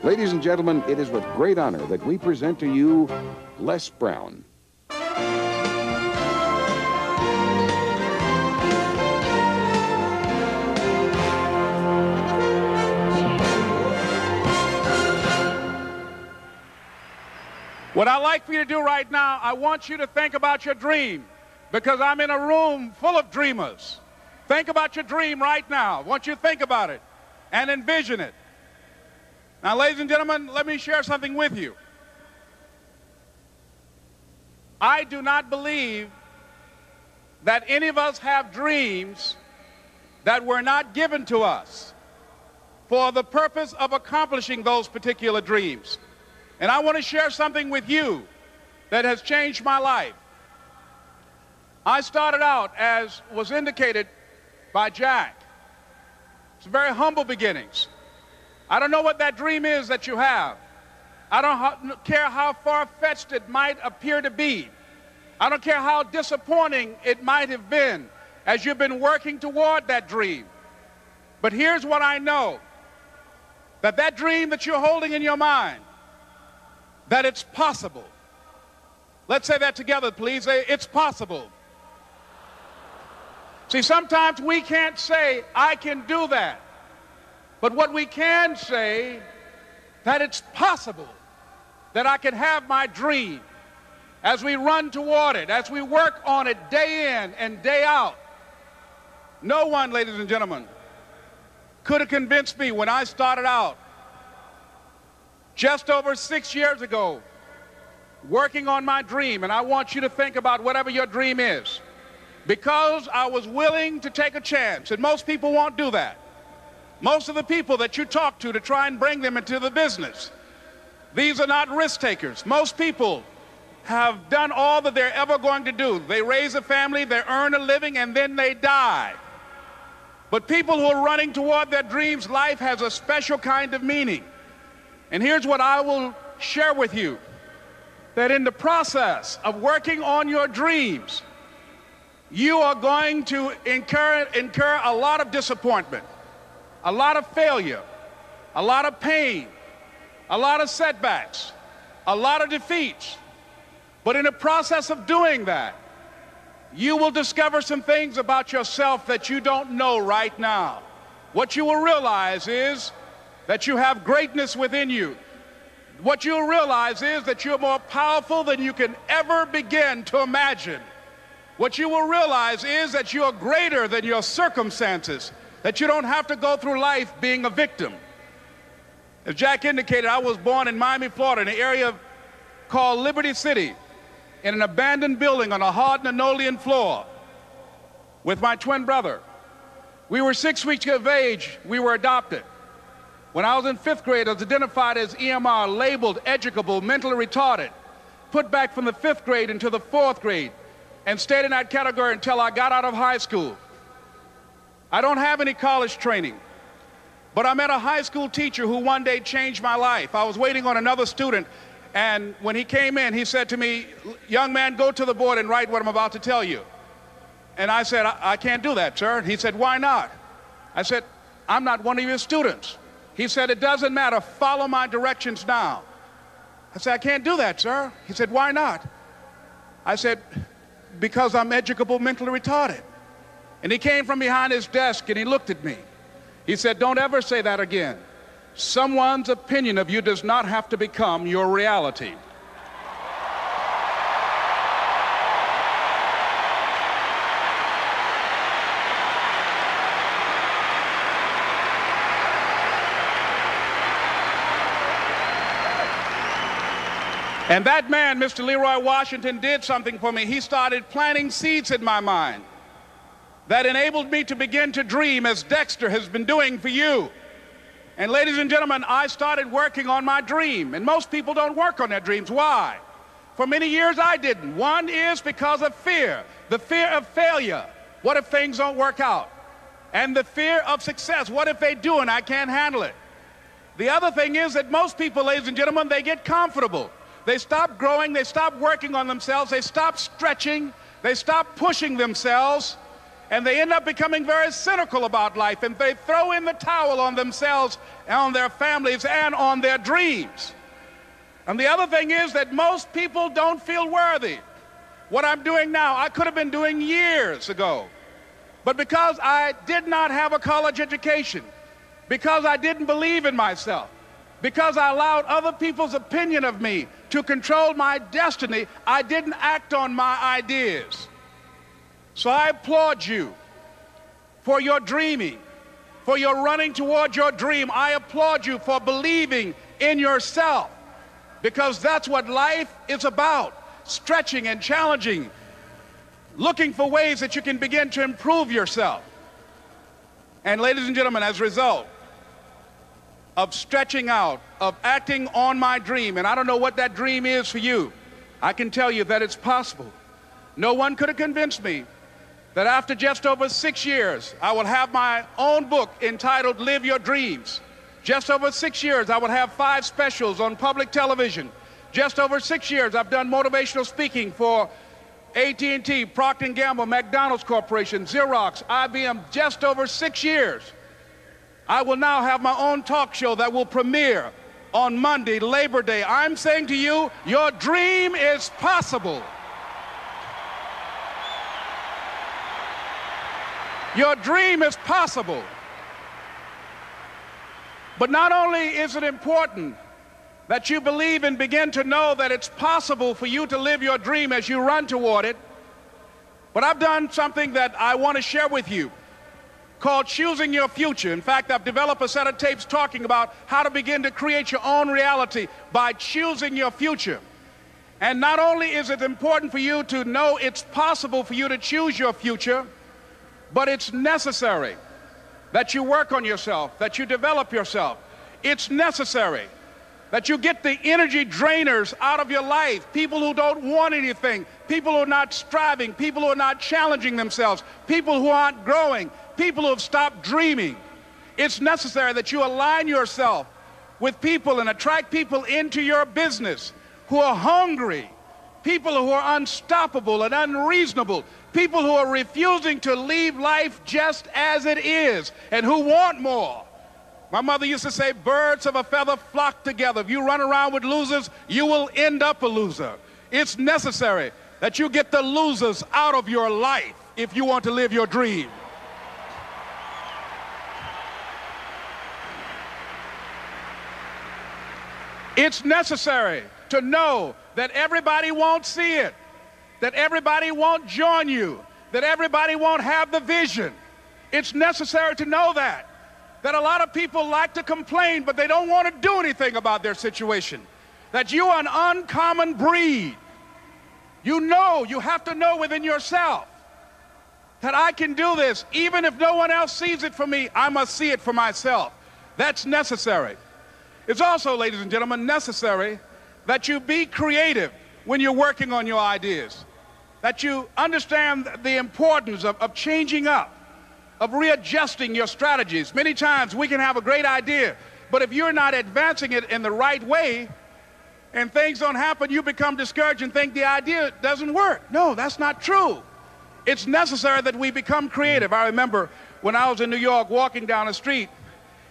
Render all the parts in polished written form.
Ladies and gentlemen, it is with great honor that we present to you Les Brown. What I'd like for you to do right now, I want you to think about your dream, because I'm in a room full of dreamers. Think about your dream right now. I want you to think about it and envision it. Now, ladies and gentlemen, let me share something with you. I do not believe that any of us have dreams that were not given to us for the purpose of accomplishing those particular dreams. And I want to share something with you that has changed my life. I started out, as was indicated by Jack. It's very humble beginnings. I don't know what that dream is that you have. I don't care how far-fetched it might appear to be. I don't care how disappointing it might have been as you've been working toward that dream. But here's what I know, that dream that you're holding in your mind, that it's possible. Let's say that together, please. Say, it's possible. See, sometimes we can't say, I can do that. But what we can say, that it's possible that I can have my dream as we run toward it, as we work on it day in and day out. No one, ladies and gentlemen, could have convinced me when I started out just over 6 years ago, working on my dream. And I want you to think about whatever your dream is, because I was willing to take a chance. And most people won't do that. Most of the people that you talk to try and bring them into the business, these are not risk takers. Most people have done all that they're ever going to do. They raise a family, they earn a living, and then they die. But people who are running toward their dreams, life has a special kind of meaning. And here's what I will share with you, that in the process of working on your dreams, you are going to incur a lot of disappointment, a lot of failure, a lot of pain, a lot of setbacks, a lot of defeats. But in the process of doing that, you will discover some things about yourself that you don't know right now. What you will realize is that you have greatness within you. What you'll realize is that you're more powerful than you can ever begin to imagine. What you will realize is that you are greater than your circumstances, that you don't have to go through life being a victim. As Jack indicated, I was born in Miami, Florida, in an area called Liberty City, in an abandoned building on a hard linoleum floor with my twin brother. We were 6 weeks of age. We were adopted. When I was in 5th grade, I was identified as EMR, labeled educable, mentally retarded, put back from the 5th grade into the 4th grade, and stayed in that category until I got out of high school. I don't have any college training, but I met a high school teacher who one day changed my life. I was waiting on another student, and when he came in, he said to me, young man, go to the board and write what I'm about to tell you. And I said, I can't do that, sir. He said, why not? I said, I'm not one of your students. He said, it doesn't matter, follow my directions now. I said, I can't do that, sir. He said, why not? I said, because I'm educable, mentally retarded. And he came from behind his desk and he looked at me. He said, don't ever say that again. Someone's opinion of you does not have to become your reality. And that man, Mr. Leroy Washington, did something for me. He started planting seeds in my mind that enabled me to begin to dream, as Dexter has been doing for you. And ladies and gentlemen, I started working on my dream. And most people don't work on their dreams. Why? For many years I didn't. One is because of fear. The fear of failure. What if things don't work out? And the fear of success. What if they do and I can't handle it? The other thing is that most people, ladies and gentlemen, they get comfortable. They stop growing, they stop working on themselves, they stop stretching, they stop pushing themselves, and they end up becoming very cynical about life, and they throw in the towel on themselves and on their families and on their dreams. And the other thing is that most people don't feel worthy. What I'm doing now, I could have been doing years ago. But because I did not have a college education, because I didn't believe in myself, because I allowed other people's opinion of me to control my destiny, I didn't act on my ideas. So I applaud you for your dreaming, for your running toward your dream. I applaud you for believing in yourself, because that's what life is about, stretching and challenging, looking for ways that you can begin to improve yourself. And ladies and gentlemen, as a result of stretching out, of acting on my dream, and I don't know what that dream is for you, I can tell you that it's possible. No one could have convinced me that after just over 6 years, I will have my own book entitled Live Your Dreams. Just over 6 years, I would have 5 specials on public television. Just over 6 years, I've done motivational speaking for AT&T, Procter & Gamble, McDonald's Corporation, Xerox, IBM. Just over 6 years. I will now have my own talk show that will premiere on Monday, Labor Day. I'm saying to you, your dream is possible. Your dream is possible. But not only is it important that you believe and begin to know that it's possible for you to live your dream as you run toward it, but I've done something that I want to share with you called Choosing Your Future. In fact, I've developed a set of tapes talking about how to begin to create your own reality by choosing your future. And not only is it important for you to know it's possible for you to choose your future, but it's necessary that you work on yourself, that you develop yourself. It's necessary that you get the energy drainers out of your life, people who don't want anything, people who are not striving, people who are not challenging themselves, people who aren't growing, people who have stopped dreaming. It's necessary that you align yourself with people and attract people into your business who are hungry, people who are unstoppable and unreasonable, people who are refusing to leave life just as it is and who want more. My mother used to say, birds of a feather flock together. If you run around with losers, you will end up a loser. It's necessary that you get the losers out of your life if you want to live your dream. It's necessary to know that everybody won't see it, that everybody won't join you, that everybody won't have the vision. It's necessary to know that a lot of people like to complain, but they don't want to do anything about their situation, that you are an uncommon breed. You know, you have to know within yourself that I can do this. Even if no one else sees it for me, I must see it for myself. That's necessary. It's also, ladies and gentlemen, necessary that you be creative when you're working on your ideas, that you understand the importance of changing up, of readjusting your strategies. Many times we can have a great idea, but if you're not advancing it in the right way and things don't happen, you become discouraged and think the idea doesn't work. No, that's not true. It's necessary that we become creative. I remember when I was in New York walking down the street,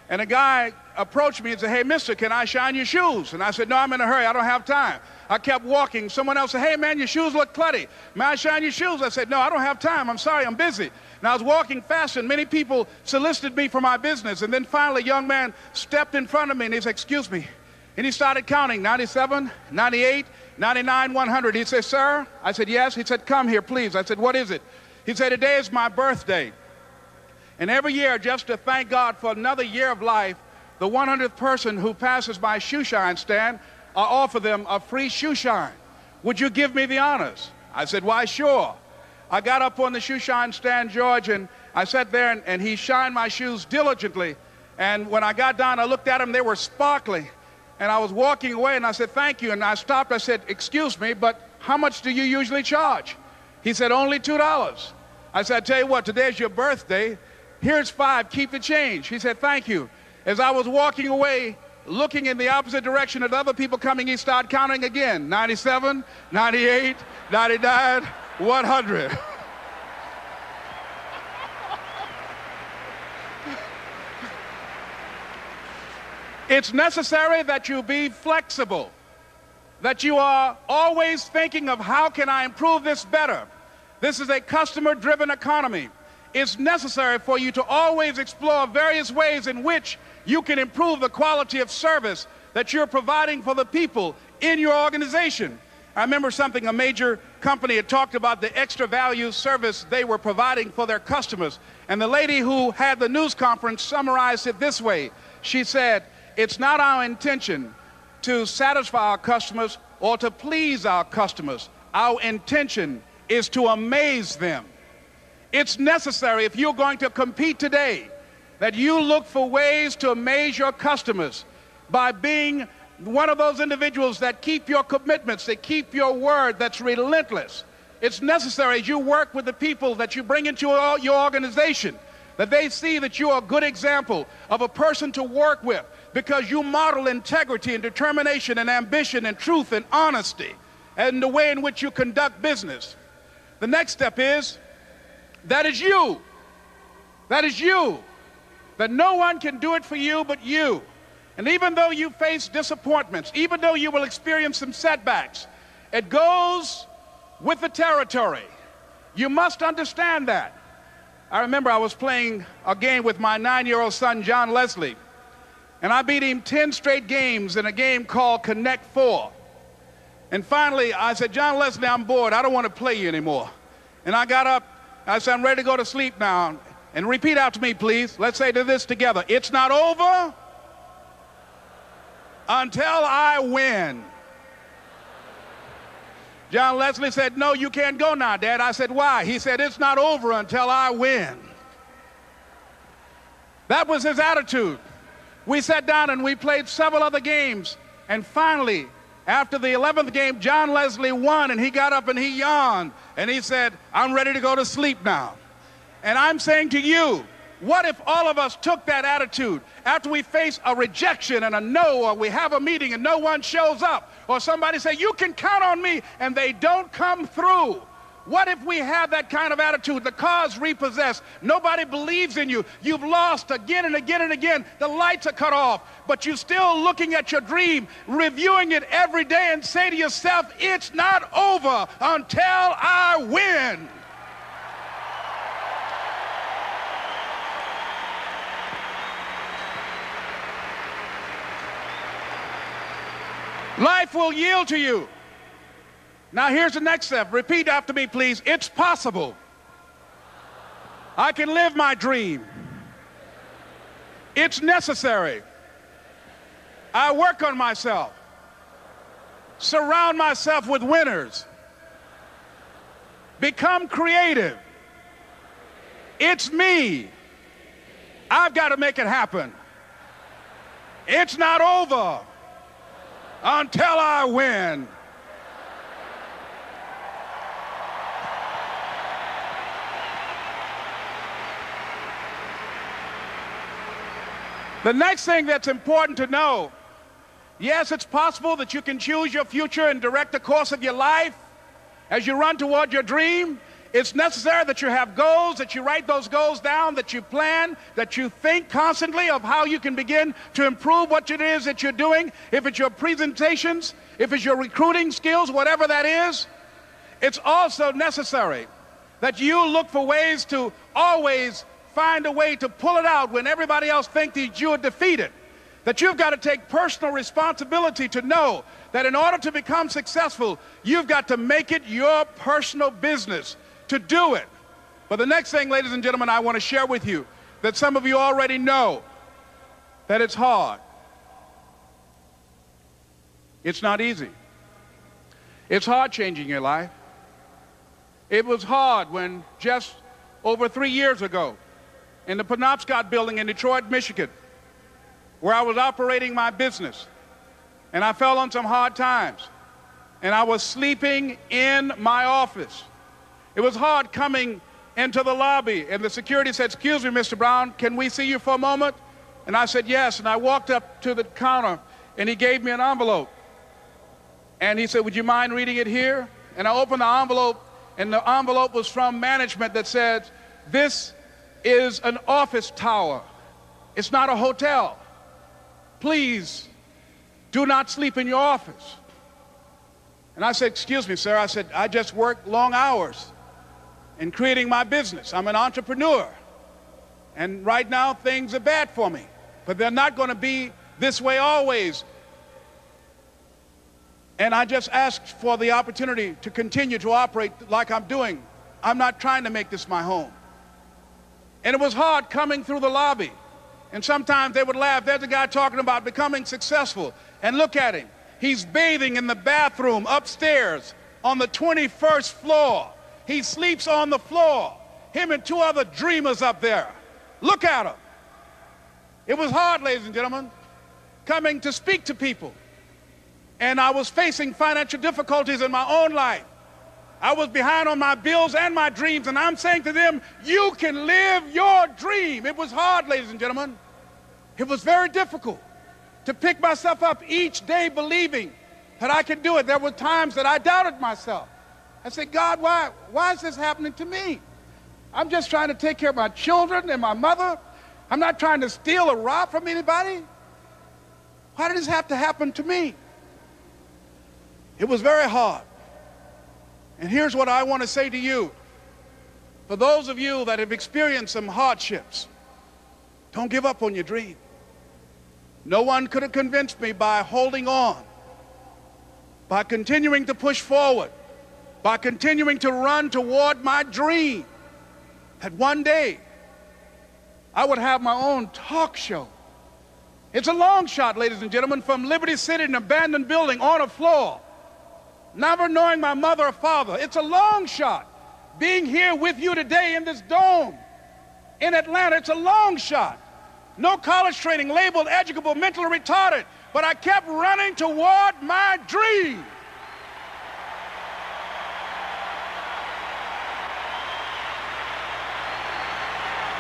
and a guy approached me and said, "Hey, mister, can I shine your shoes?" And I said, "No, I'm in a hurry. I don't have time." I kept walking. Someone else said, "Hey, man, your shoes look clutty. May I shine your shoes?" I said, "No, I don't have time. I'm sorry, I'm busy." And I was walking fast, and many people solicited me for my business. And then finally, a young man stepped in front of me, and he said, "Excuse me." And he started counting, 97, 98, 99, 100. He said, "Sir?" I said, "Yes." He said, "Come here, please." I said, "What is it?" He said, "Today is my birthday. And every year, just to thank God for another year of life, the 100th person who passes my shoe shine stand, I offer them a free shoe shine. Would you give me the honors?" I said, "Why, sure." I got up on the shoe shine stand, George, and I sat there, and he shined my shoes diligently. And when I got down, I looked at them, they were sparkling. And I was walking away, and I said, "Thank you." And I stopped, I said, "Excuse me, but how much do you usually charge?" He said, "Only $2. I said, "I tell you what, today's your birthday. Here's $5, keep the change." He said, "Thank you." As I was walking away, looking in the opposite direction at other people coming, he started counting again. 97, 98, 99, 100. It's necessary that you be flexible, that you are always thinking of how can I improve this better. This is a customer-driven economy. It's necessary for you to always explore various ways in which you can improve the quality of service that you're providing for the people in your organization. I remember something, a major company had talked about the extra value service they were providing for their customers. And the lady who had the news conference summarized it this way. She said, it's not our intention to satisfy our customers or to please our customers. Our intention is to amaze them. It's necessary, if you're going to compete today, that you look for ways to amaze your customers by being one of those individuals that keep your commitments, that keep your word, that's relentless. It's necessary as you work with the people that you bring into your organization, that they see that you are a good example of a person to work with because you model integrity and determination and ambition and truth and honesty and the way in which you conduct business. The next step is, that is you. That is you. That no one can do it for you but you. And even though you face disappointments, even though you will experience some setbacks, it goes with the territory. You must understand that. I remember I was playing a game with my 9-year-old son, John Leslie, and I beat him 10 straight games in a game called Connect 4. And finally, I said, John Leslie, I'm bored. I don't want to play you anymore. And I got up. I said, I'm ready to go to sleep now. And repeat after me, please. Let's say this together. It's not over until I win. John Leslie said, no, you can't go now, Dad. I said, why? He said, it's not over until I win. That was his attitude. We sat down and we played several other games. And finally, after the 11th game, John Leslie won, and he got up and he yawned. And he said, I'm ready to go to sleep now. And I'm saying to you, what if all of us took that attitude after we face a rejection and a no, or we have a meeting and no one shows up, or somebody say, you can count on me, and they don't come through? What if we have that kind of attitude? The car's repossessed. Nobody believes in you. You've lost again and again and again. The lights are cut off, but you're still looking at your dream, reviewing it every day, and say to yourself, it's not over until I win. Life will yield to you. Now here's the next step. Repeat after me, please. It's possible. I can live my dream. It's necessary. I work on myself. Surround myself with winners. Become creative. It's me. I've got to make it happen. It's not over until I win. The next thing that's important to know, yes, it's possible that you can choose your future and direct the course of your life as you run toward your dream. It's necessary that you have goals, that you write those goals down, that you plan, that you think constantly of how you can begin to improve what it is that you're doing. If it's your presentations, if it's your recruiting skills, whatever that is, it's also necessary that you look for ways to always find a way to pull it out when everybody else thinks that you're defeated. That you've got to take personal responsibility to know that in order to become successful, you've got to make it your personal business to do it. But the next thing, ladies and gentlemen, I want to share with you that some of you already know that it's hard. It's not easy. It's hard changing your life. It was hard when just over 3 years ago in the Penobscot building in Detroit, Michigan, where I was operating my business, and I fell on some hard times, and I was sleeping in my office. It was hard coming into the lobby, and the security said, excuse me, Mr. Brown, can we see you for a moment? And I said, yes, and I walked up to the counter, and he gave me an envelope. And he said, would you mind reading it here? And I opened the envelope, and the envelope was from management that said, this is an office tower. It's not a hotel. please do not sleep in your office. And I said, excuse me, sir. I said, I just work long hours in creating my business. I'm an entrepreneur. And right now, things are bad for me. But they're not going to be this way always. And I just asked for the opportunity to continue to operate like I'm doing. I'm not trying to make this my home. And it was hard coming through the lobby. And sometimes they would laugh. There's a guy talking about becoming successful. And look at him. He's bathing in the bathroom upstairs on the 21st floor. He sleeps on the floor. Him and two other dreamers up there. Look at him. It was hard, ladies and gentlemen, coming to speak to people. And I was facing financial difficulties in my own life. I was behind on my bills and my dreams, and I'm saying to them, you can live your dream. It was hard, ladies and gentlemen. It was very difficult to pick myself up each day believing that I could do it. There were times that I doubted myself. I said, God, why is this happening to me? I'm just trying to take care of my children and my mother. I'm not trying to steal or rob from anybody. Why did this have to happen to me? It was very hard. And here's what I want to say to you. For those of you that have experienced some hardships, don't give up on your dream. No one could have convinced me by holding on, by continuing to push forward, by continuing to run toward my dream, that one day I would have my own talk show. It's a long shot, ladies and gentlemen, from Liberty City, an abandoned building on a floor, never knowing my mother or father. It's a long shot. Being here with you today in this dome in Atlanta, it's a long shot. No college training, labeled educable, mentally retarded, but I kept running toward my dream.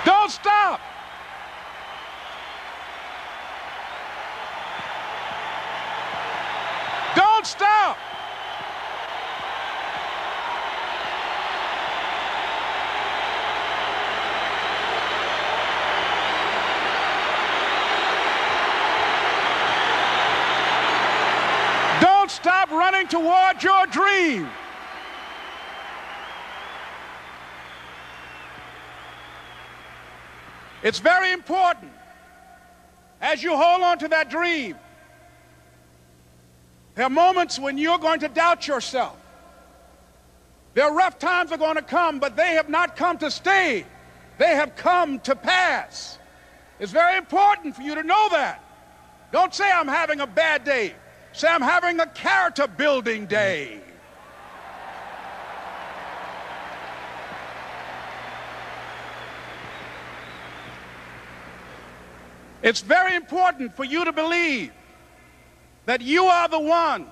Don't stop. Don't stop. Don't stop running toward your dream. It's very important as you hold on to that dream. There are moments when you're going to doubt yourself. There are rough times that are going to come, but they have not come to stay. They have come to pass. It's very important for you to know that. Don't say I'm having a bad day. Say I'm having a character building day. It's very important for you to believe that you are the one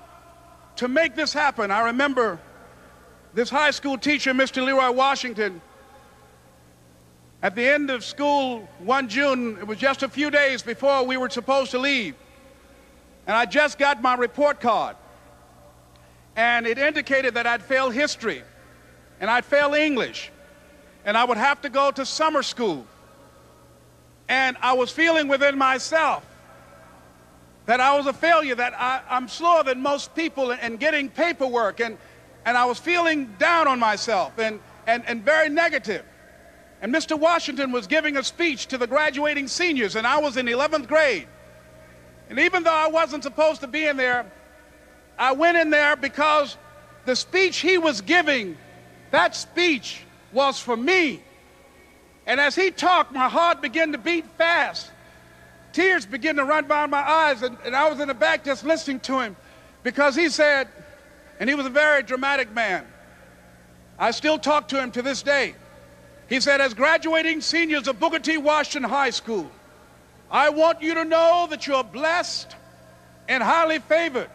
to make this happen. I remember this high school teacher, Mr. Leroy Washington, at the end of school one June, it was just a few days before we were supposed to leave, and I just got my report card, and it indicated that I'd failed history, and I'd failed English, and I would have to go to summer school. And I was feeling within myself that I was a failure, that I'm slower than most people in getting paperwork, and I was feeling down on myself and very negative. And Mr. Washington was giving a speech to the graduating seniors, and I was in 11th grade. And even though I wasn't supposed to be in there, I went in there because the speech he was giving, that speech was for me. And as he talked, my heart began to beat fast. Tears began to run down my eyes, and I was in the back just listening to him because he said, and he was a very dramatic man. I still talk to him to this day. He said, as graduating seniors of Booker T. Washington High School, I want you to know that you're blessed and highly favored,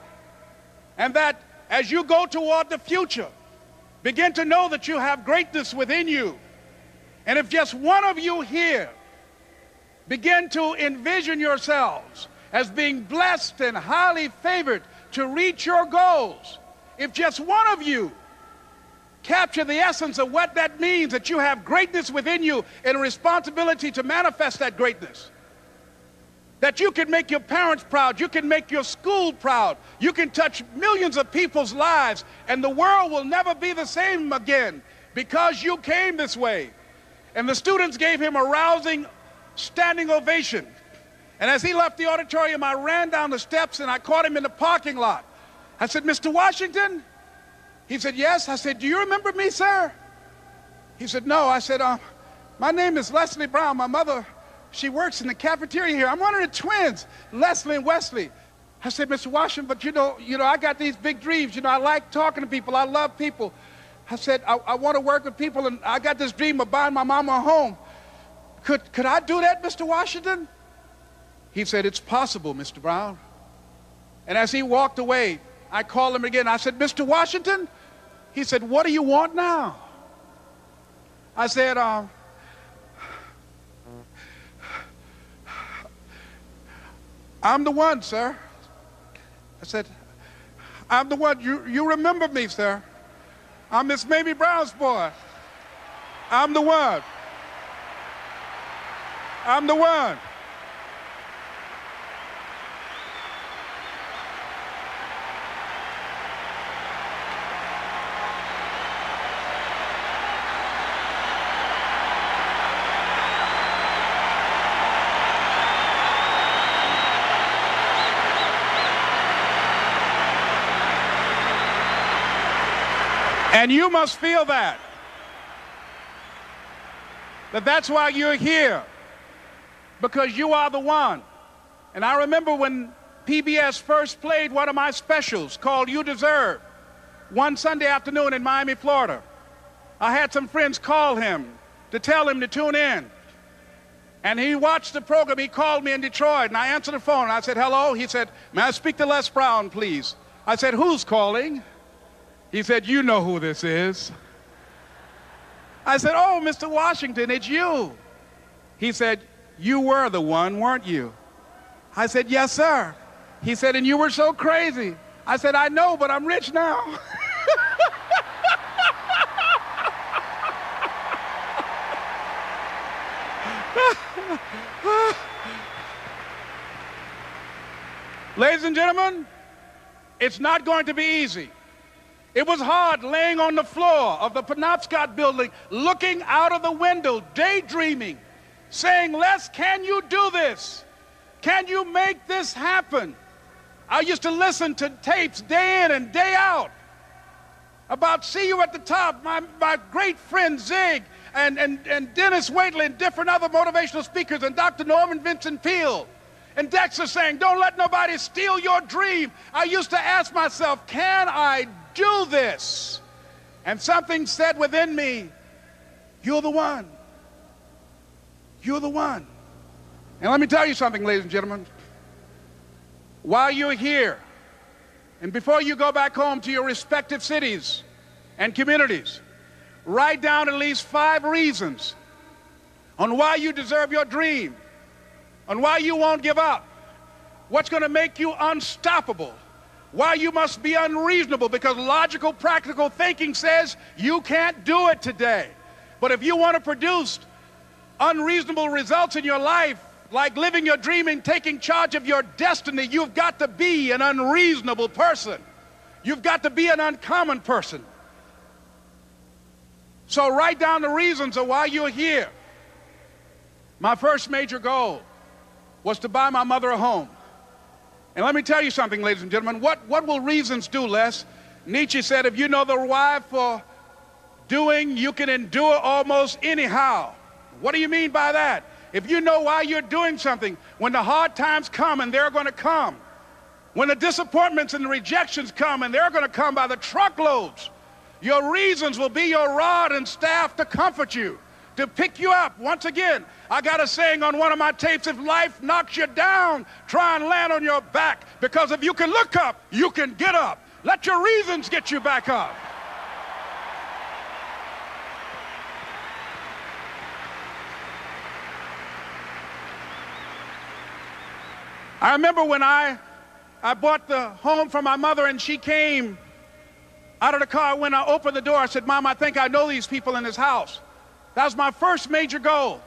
and that as you go toward the future, begin to know that you have greatness within you. And if just one of you here begin to envision yourselves as being blessed and highly favored to reach your goals, if just one of you capture the essence of what that means, that you have greatness within you and a responsibility to manifest that greatness, that you can make your parents proud, you can make your school proud, you can touch millions of people's lives, and the world will never be the same again because you came this way. And the students gave him a rousing standing ovation. And as he left the auditorium, I ran down the steps and I caught him in the parking lot. I said, "Mr. Washington?" He said, "Yes." I said, "Do you remember me, sir?" He said, "No." I said, "My name is Leslie Brown. My mother, she works in the cafeteria here. I'm one of the twins, Leslie and Wesley." I said, "Mr. Washington, but you know, I got these big dreams. You know, I like talking to people. I love people." I said, I want to work with people, and I got this dream of buying my mama a home. Could I do that, Mr. Washington?" He said, "It's possible, Mr. Brown." And as he walked away, I called him again. I said, "Mr. Washington?" He said, "What do you want now?" I said, "I'm the one, sir." I said, "I'm the one. You remember me, sir. I'm Miss Mamie Brown's boy. I'm the one. I'm the one." And you must feel that's why you're here, because you are the one. And I remember when PBS first played one of my specials called "You Deserve" one Sunday afternoon in Miami, Florida. I had some friends call him to tell him to tune in. And he watched the program. He called me in Detroit, and I answered the phone. I said, "Hello." He said, "May I speak to Les Brown, please?" I said, "Who's calling?" He said, "You know who this is." I said, "Oh, Mr. Washington, it's you." He said, "You were the one, weren't you?" I said, "Yes, sir." He said, "And you were so crazy." I said, "I know, but I'm rich now." Ladies and gentlemen, it's not going to be easy. It was hard laying on the floor of the Penobscot building, looking out of the window, daydreaming, saying, "Les, can you do this? Can you make this happen?" I used to listen to tapes day in and day out about "See You at the Top," my great friend Zig and Dennis Waitley and different other motivational speakers, and Dr. Norman Vincent Peale and Dexter saying, "Don't let nobody steal your dream." I used to ask myself, can I do this? And something said within me, "You're the one. You're the one." And let me tell you something, ladies and gentlemen. While you're here, and before you go back home to your respective cities and communities, write down at least 5 reasons on why you deserve your dream, on why you won't give up, what's going to make you unstoppable, why you must be unreasonable, because logical, practical thinking says you can't do it today. But if you want to produce unreasonable results in your life, like living your dream and taking charge of your destiny, you've got to be an unreasonable person. You've got to be an uncommon person. So write down the reasons of why you're here. My first major goal was to buy my mother a home. And let me tell you something, ladies and gentlemen. What will reasons do, Les? Nietzsche said, if you know the why for doing, you can endure almost anyhow. What do you mean by that? If you know why you're doing something, when the hard times come, and they're going to come, when the disappointments and the rejections come, and they're going to come by the truckloads, your reasons will be your rod and staff to comfort you, to pick you up. Once again, I got a saying on one of my tapes: if life knocks you down, try and land on your back, because if you can look up, you can get up. Let your reasons get you back up. I remember when I bought the home for my mother, and she came out of the car. When I opened the door, I said, "Mom, I think I know these people in this house." That was my first major goal.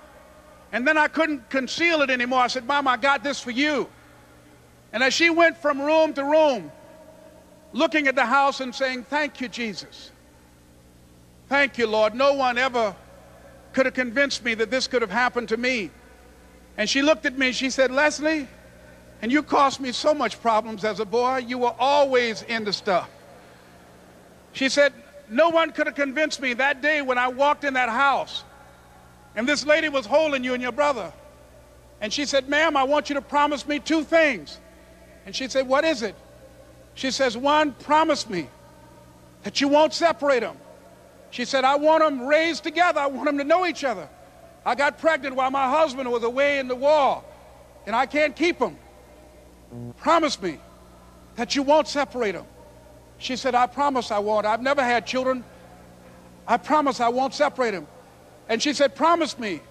And then I couldn't conceal it anymore. I said, Mom, I got this for you. And as she went from room to room, looking at the house and saying, thank you, Jesus. Thank you, Lord. No one ever could have convinced me that this could have happened to me. And she looked at me and she said, Leslie, and you caused me so much problems as a boy. You were always into stuff. She said, no one could have convinced me that day when I walked in that house and this lady was holding you and your brother. And she said, ma'am, I want you to promise me 2 things. And she said, what is it? She says, 1, promise me that you won't separate them. She said, I want them raised together. I want them to know each other. I got pregnant while my husband was away in the war, and I can't keep them. Promise me that you won't separate them. She said, I promise I won't. I've never had children. I promise I won't separate them. And she said, promise me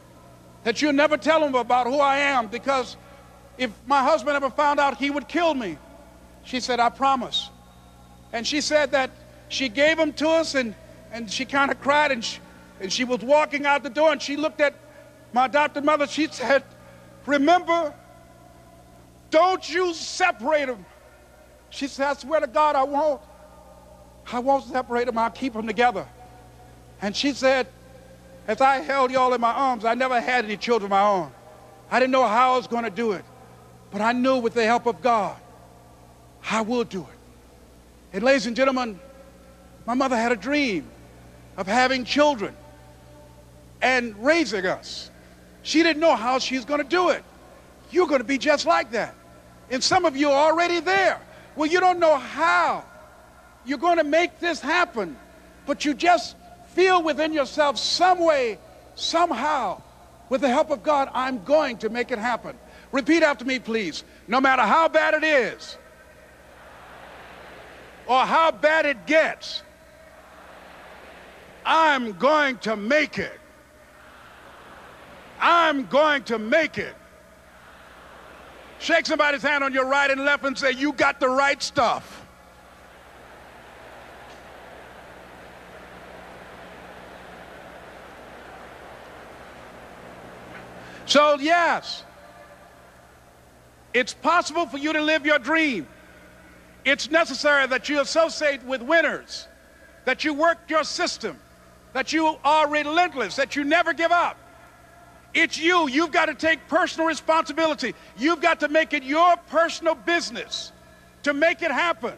that you'll never tell them about who I am, because if my husband ever found out, he would kill me. She said, I promise. And she said that she gave them to us, and she kind of cried, and she was walking out the door, and she looked at my adopted mother. She said, remember, don't you separate them. She said, I swear to God, I won't separate them. I'll keep them together. And she said, as I held y'all in my arms, I never had any children of my own. I didn't know how I was going to do it, but I knew with the help of God, I will do it. And ladies and gentlemen, my mother had a dream of having children and raising us. She didn't know how she was going to do it. You're going to be just like that. And some of you are already there. Well, you don't know how you're going to make this happen, but you just feel within yourself some way, somehow, with the help of God, I'm going to make it happen. Repeat after me, please. No matter how bad it is, or how bad it gets, I'm going to make it. I'm going to make it. Shake somebody's hand on your right and left and say, you got the right stuff. So yes, it's possible for you to live your dream. It's necessary that you associate with winners, that you work your system, that you are relentless, that you never give up. It's you. You've got to take personal responsibility. You've got to make it your personal business to make it happen.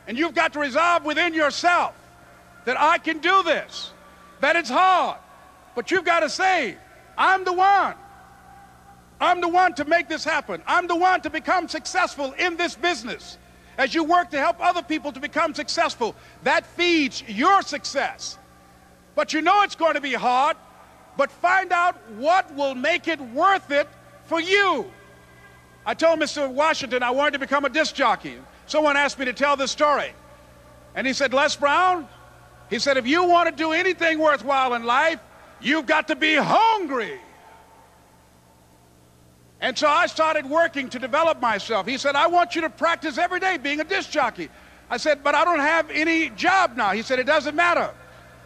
And you've got to resolve within yourself that I can do this, that it's hard, but you've got to say, I'm the one. I'm the one to make this happen. I'm the one to become successful in this business. As you work to help other people to become successful, that feeds your success. But you know it's going to be hard, but find out what will make it worth it for you. I told Mr. Washington I wanted to become a disc jockey. Someone asked me to tell this story. And he said, Les Brown, he said, if you want to do anything worthwhile in life, you've got to be hungry. And so I started working to develop myself. He said, I want you to practice every day being a disc jockey. I said, but I don't have any job now. He said, it doesn't matter.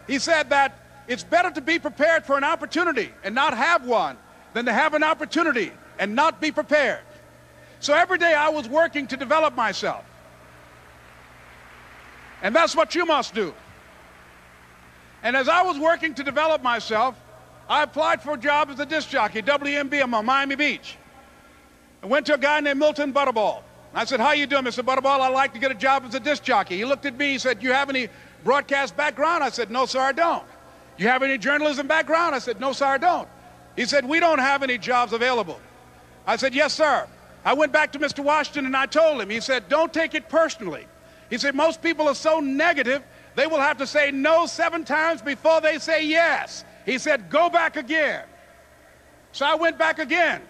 He said that it's better to be prepared for an opportunity and not have one than to have an opportunity and not be prepared. So every day I was working to develop myself. And that's what you must do. And as I was working to develop myself, I applied for a job as a disc jockey, WMBM on Miami Beach. I went to a guy named Milton Butterball. I said, how you doing, Mr. Butterball? I'd like to get a job as a disc jockey. He looked at me, he said, you have any broadcast background? I said, no, sir, I don't. You have any journalism background? I said, no, sir, I don't. He said, we don't have any jobs available. I said, yes, sir. I went back to Mr. Washington and I told him. He said, don't take it personally. He said, most people are so negative, they will have to say no 7 times before they say yes. He said, go back again. So I went back again.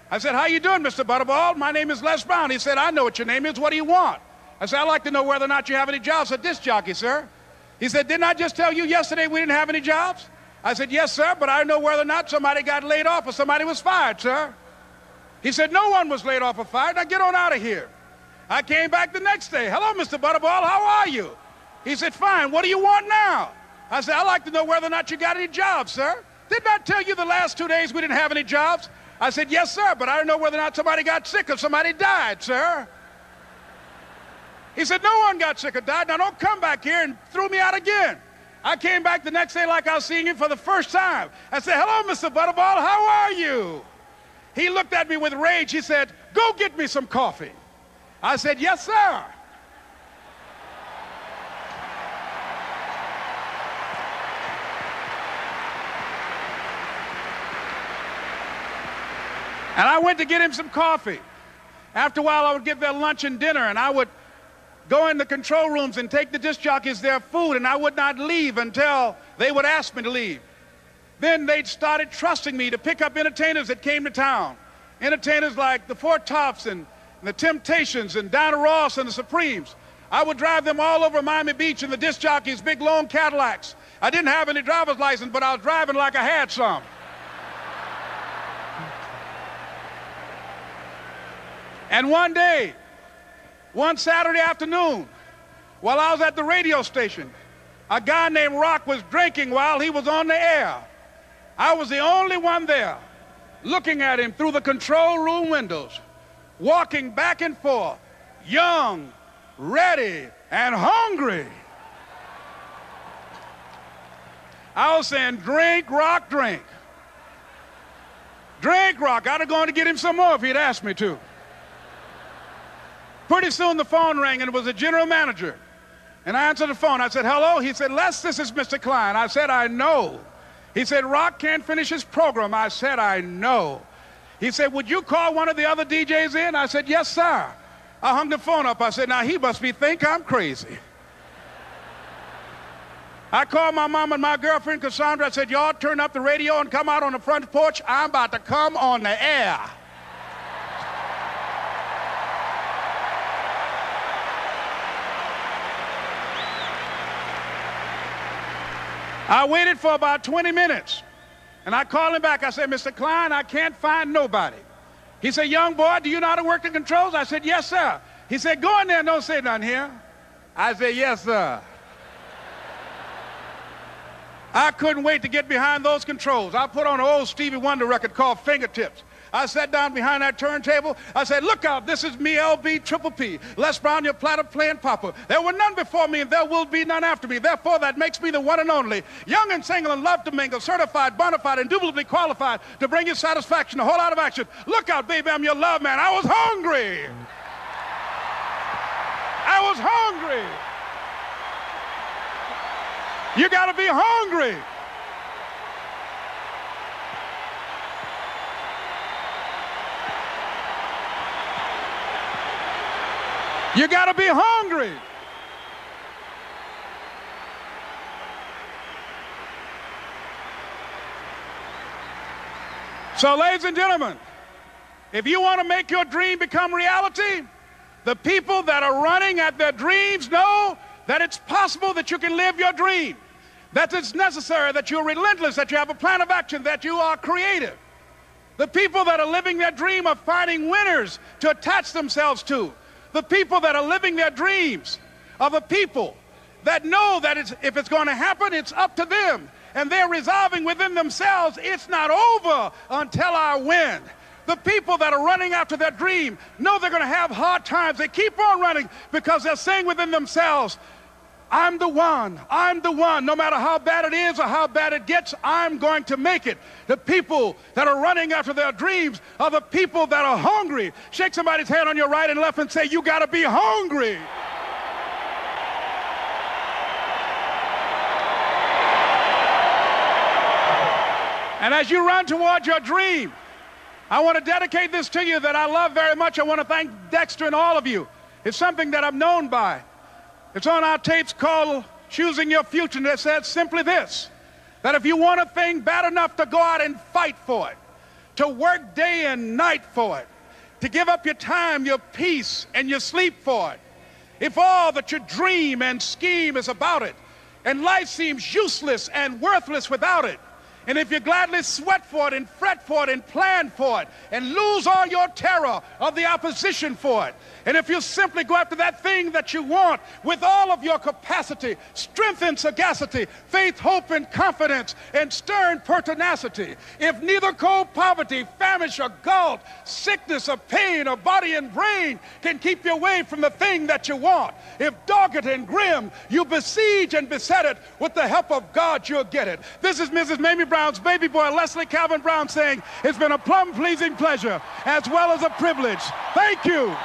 I said, how you doing, Mr. Butterball? My name is Les Brown. He said, I know what your name is. What do you want? I said, I'd like to know whether or not you have any jobs as a disc jockey, sir. He said, didn't I just tell you yesterday we didn't have any jobs? I said, yes, sir, but I know whether or not somebody got laid off or somebody was fired, sir. He said, no one was laid off or fired. Now get on out of here. I came back the next day. Hello, Mr. Butterball, how are you? He said, fine, what do you want now? I said, I'd like to know whether or not you got any jobs, sir. didn't I tell you the last 2 days we didn't have any jobs? I said, yes, sir, but I don't know whether or not somebody got sick or somebody died, sir. He said, no one got sick or died. Now don't come back here, and threw me out again. I came back the next day like I was seeing him for the first time. I said, hello, Mr. Butterball, how are you? He looked at me with rage. He said, go get me some coffee. I said, yes, sir. And I went to get him some coffee. After a while, I would get their lunch and dinner, and I would go in the control rooms and take the disc jockeys their food, and I would not leave until they would ask me to leave. Then they started trusting me to pick up entertainers that came to town. Entertainers like the Four Tops and the Temptations and Diana Ross and the Supremes. I would drive them all over Miami Beach in the disc jockeys' big long Cadillacs. I didn't have any driver's license, but I was driving like I had some. And one day, one Saturday afternoon, while I was at the radio station, a guy named Rock was drinking while he was on the air. I was the only one there, looking at him through the control room windows, walking back and forth, young, ready, and hungry. I was saying, drink, Rock, drink. Drink, Rock. I'd have gone to get him some more if he'd asked me to. Pretty soon the phone rang, and it was the general manager. And I answered the phone. I said, hello? He said, Les, this is Mr. Klein. I said, I know. He said, Rock can't finish his program. I said, I know. He said, would you call one of the other DJs in? I said, yes, sir. I hung the phone up. I said, now he must think I'm crazy. I called my mom and my girlfriend, Cassandra. I said, y'all turn up the radio and come out on the front porch. I'm about to come on the air. I waited for about 20 minutes, and I called him back. I said, Mr. Klein, I can't find nobody. He said, young boy, do you know how to work the controls? I said, yes, sir. He said, go in there and don't say nothing here. I said, yes, sir. I couldn't wait to get behind those controls. I put on an old Stevie Wonder record called Fingertips. I sat down behind that turntable. I said, look out, this is me, LB Triple P, Les Brown, your platter playing papa. There were none before me, and there will be none after me. Therefore, that makes me the one and only, young and single and love to mingle, certified, bona fide, indubitably qualified to bring you satisfaction, a whole lot of action. Look out, baby, I'm your love man. I was hungry. I was hungry. You got to be hungry. You got to be hungry. So, ladies and gentlemen, if you want to make your dream become reality, the people that are running at their dreams know that it's possible that you can live your dream, that it's necessary, that you're relentless, that you have a plan of action, that you are creative. The people that are living their dream are finding winners to attach themselves to. The people that are living their dreams are the people that know that if it's going to happen, it's up to them. And they're resolving within themselves, it's not over until I win. The people that are running after their dream know they're going to have hard times. They keep on running because they're saying within themselves, I'm the one, no matter how bad it is or how bad it gets, I'm going to make it. The people that are running after their dreams are the people that are hungry. Shake somebody's hand on your right and left and say, you got to be hungry. And as you run towards your dream, I want to dedicate this to you that I love very much. I want to thank Dexter and all of you. It's something that I'm known by. It's on our tapes called Choosing Your Future, and it says simply this, that if you want a thing bad enough to go out and fight for it, to work day and night for it, to give up your time, your peace, and your sleep for it, if all that you dream and scheme is about it, and life seems useless and worthless without it, And if you gladly sweat for it and fret for it and plan for it and lose all your terror of the opposition for it, and if you simply go after that thing that you want with all of your capacity, strength and sagacity, faith, hope and confidence, and stern pertinacity, if neither cold poverty, famish or gulf, sickness or pain or body and brain can keep you away from the thing that you want, if dogged and grim you besiege and beset it, with the help of God you'll get it. This is Mrs. Mamie Brown's baby boy, Leslie Calvin Brown, saying it's been a plumb pleasing pleasure as well as a privilege. Thank you.